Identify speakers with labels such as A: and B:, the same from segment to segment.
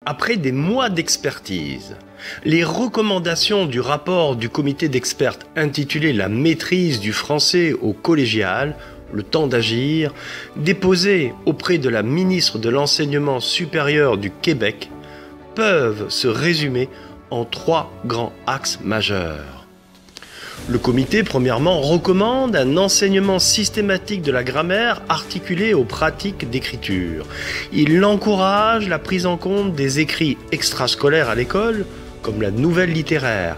A: Après des mois d'expertise, les recommandations du rapport du comité d'experts intitulé « La maîtrise du français au collégial, le temps d'agir », déposé auprès de la ministre de l'Enseignement supérieur du Québec, peuvent se résumer en 3 grands axes majeurs. Le comité, premièrement, recommande un enseignement systématique de la grammaire articulé aux pratiques d'écriture. Il encourage la prise en compte des écrits extrascolaires à l'école, comme la nouvelle littéraire,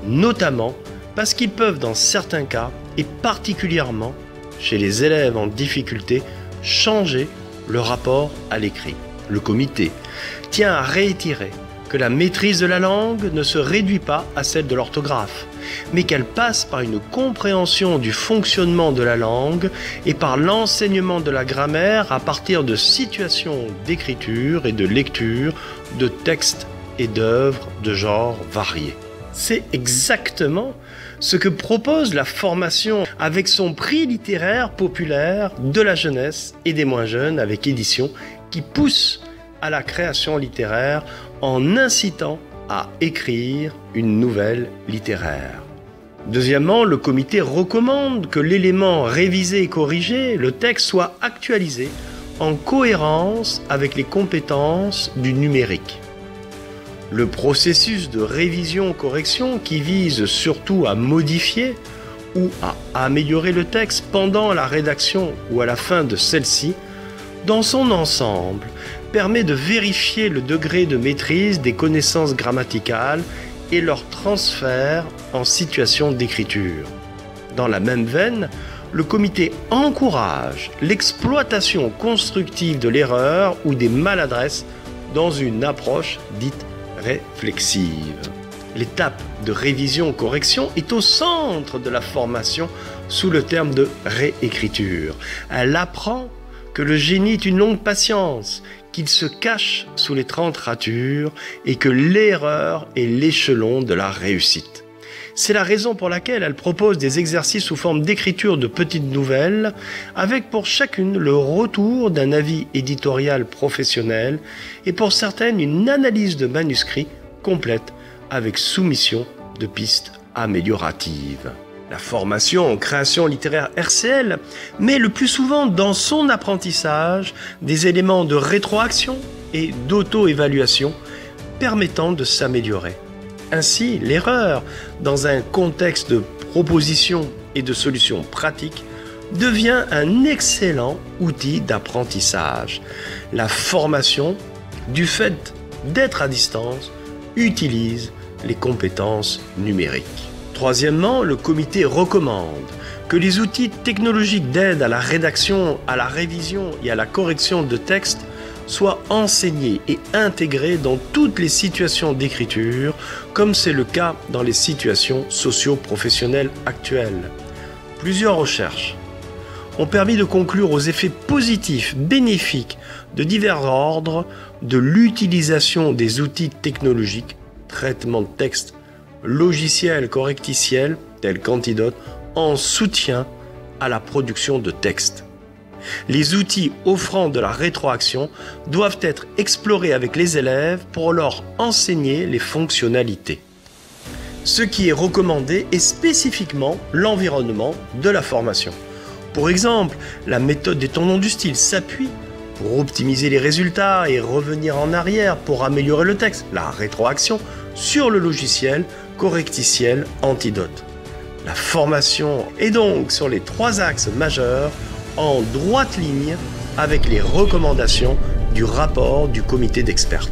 A: notamment parce qu'ils peuvent, dans certains cas, et particulièrement chez les élèves en difficulté, changer le rapport à l'écrit. Le comité tient à réitérer que la maîtrise de la langue ne se réduit pas à celle de l'orthographe, mais qu'elle passe par une compréhension du fonctionnement de la langue et par l'enseignement de la grammaire à partir de situations d'écriture et de lecture de textes et d'œuvres de genres variés. C'est exactement ce que propose la formation avec son prix littéraire populaire de la jeunesse et des moins jeunes avec édition qui pousse à la création littéraire en incitant à écrire une nouvelle littéraire. Deuxièmement, le comité recommande que l'élément révisé et corrigé, le texte, soit actualisé en cohérence avec les compétences du numérique. Le processus de révision-correction qui vise surtout à modifier ou à améliorer le texte pendant la rédaction ou à la fin de celle-ci, dans son ensemble, permet de vérifier le degré de maîtrise des connaissances grammaticales et leur transfert en situation d'écriture. Dans la même veine, le comité encourage l'exploitation constructive de l'erreur ou des maladresses dans une approche dite réflexive. L'étape de révision-correction est au centre de la formation sous le terme de réécriture. Elle apprend que le génie est une longue patience, qu'il se cache sous les 30 ratures et que l'erreur est l'échelon de la réussite. C'est la raison pour laquelle elle propose des exercices sous forme d'écriture de petites nouvelles, avec pour chacune le retour d'un avis éditorial professionnel et pour certaines une analyse de manuscrit complète avec soumission de pistes amélioratives. La formation en création littéraire RCL met le plus souvent dans son apprentissage des éléments de rétroaction et d'auto-évaluation permettant de s'améliorer. Ainsi, l'erreur, dans un contexte de proposition et de solutions pratiques, devient un excellent outil d'apprentissage. La formation, du fait d'être à distance, utilise les compétences numériques. Troisièmement, le comité recommande que les outils technologiques d'aide à la rédaction, à la révision et à la correction de textes soient enseignés et intégrés dans toutes les situations d'écriture, comme c'est le cas dans les situations socio-professionnelles actuelles. Plusieurs recherches ont permis de conclure aux effets positifs, bénéfiques de divers ordres de l'utilisation des outils technologiques, traitement de texte, logiciels correcticiels tels qu'Antidote, en soutien à la production de textes. Les outils offrant de la rétroaction doivent être explorés avec les élèves pour leur enseigner les fonctionnalités. Ce qui est recommandé est spécifiquement l'environnement de la formation. Pour exemple, la méthode des tournants du style s'appuie pour optimiser les résultats et revenir en arrière pour améliorer le texte, la rétroaction, sur le logiciel correcticiel Antidote. La formation est donc sur les 3 axes majeurs en droite ligne avec les recommandations du rapport du comité d'experts.